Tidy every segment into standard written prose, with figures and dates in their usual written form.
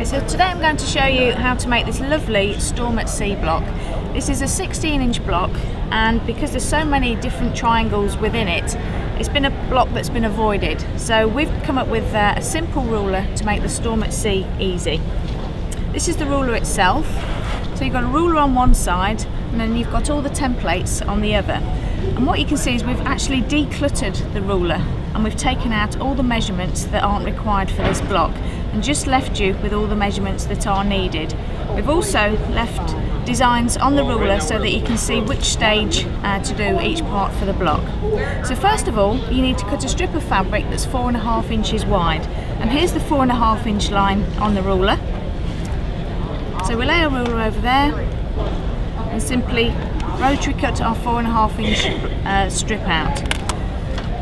So today I'm going to show you how to make this lovely Storm at Sea block. This is a 16-inch block, and because there's so many different triangles within it, it's been a block that's been avoided. So we've come up with a simple ruler to make the Storm at Sea easy. This is the ruler itself. So you've got a ruler on one side and then you've got all the templates on the other. And what you can see is we've actually decluttered the ruler and we've taken out all the measurements that aren't required for this block and just left you with all the measurements that are needed. We've also left designs on the ruler so that you can see which stage to do each part for the block. So first of all, you need to cut a strip of fabric that's 4.5 inches wide, and here's the 4.5 inch line on the ruler. So we lay our ruler over there and simply rotary cut our 4.5 inch strip out.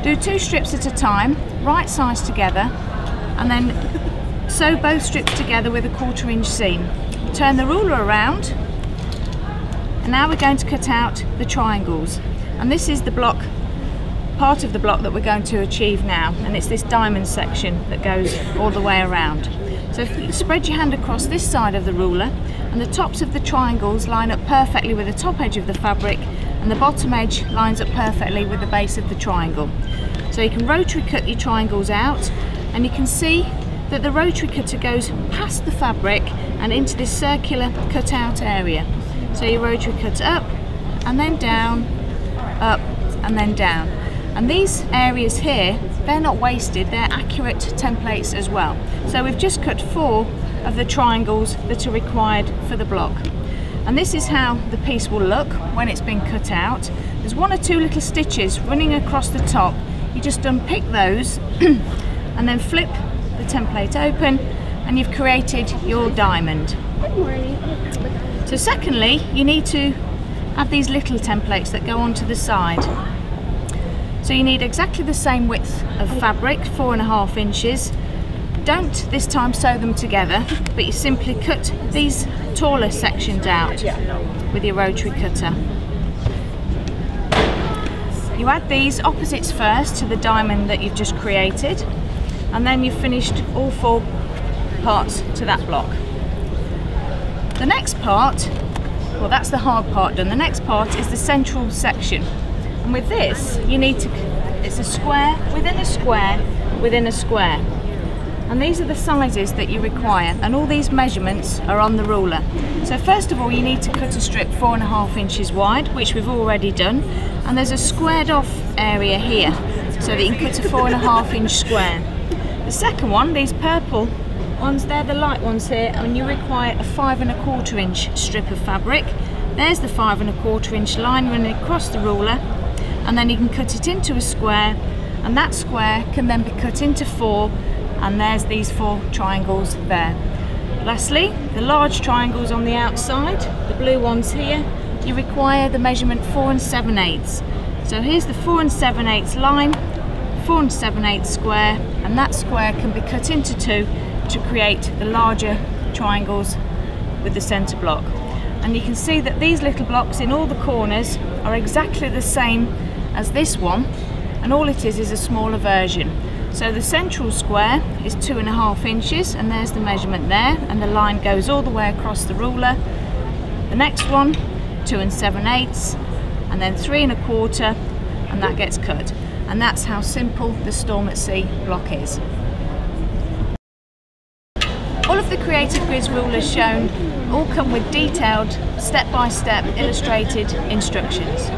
Do 2 strips at a time, right sides together, and then sew both strips together with a 1/4 inch seam. Turn the ruler around, and now we're going to cut out the triangles. And this is the block, part of the block that we're going to achieve now, and it's this diamond section that goes all the way around. So if you spread your hand across this side of the ruler, and the tops of the triangles line up perfectly with the top edge of the fabric, and the bottom edge lines up perfectly with the base of the triangle. So you can rotary cut your triangles out, and you can see that the rotary cutter goes past the fabric and into this circular cut out area. So you rotary cut up and then down, up and then down. And these areas here, they're not wasted, they're accurate templates as well. So we've just cut 4 of the triangles that are required for the block. And this is how the piece will look when it's been cut out. There's 1 or 2 little stitches running across the top. You just unpick those and then flip the template open, and you've created your diamond. So secondly, you need to add these little templates that go onto the side. So you need exactly the same width of fabric, 4.5 inches. Don't this time sew them together, but you simply cut these taller sections out with your rotary cutter. You add these opposites first to the diamond that you've just created, and then you've finished all 4 parts to that block. The next part, well, that's the hard part done. The next part is the central section, and with this you need to, it's a square within a square within a square, and these are the sizes that you require, and all these measurements are on the ruler. So first of all, you need to cut a strip 4.5 inches wide, which we've already done, and there's a squared off area here so that you can cut a 4.5 inch square. The second one, these purple ones, they're the light ones here, and you require a 5.25 inch strip of fabric. There's the 5.25 inch line running across the ruler, and then you can cut it into a square, and that square can then be cut into 4, and there's these 4 triangles there. Lastly, the large triangles on the outside, the blue ones here, you require the measurement 4 7/8. So here's the 4 7/8 line, 4 7/8 square, and that square can be cut into 2 to create the larger triangles with the centre block. And you can see that these little blocks in all the corners are exactly the same as this one, and all it is a smaller version. So the central square is 2.5 inches, and there's the measurement there, and the line goes all the way across the ruler. The next one, 2 7/8, and then 3 1/4, and that gets cut. And that's how simple the Storm at Sea block is. All of the Creative Grids rulers shown all come with detailed, step-by-step illustrated instructions.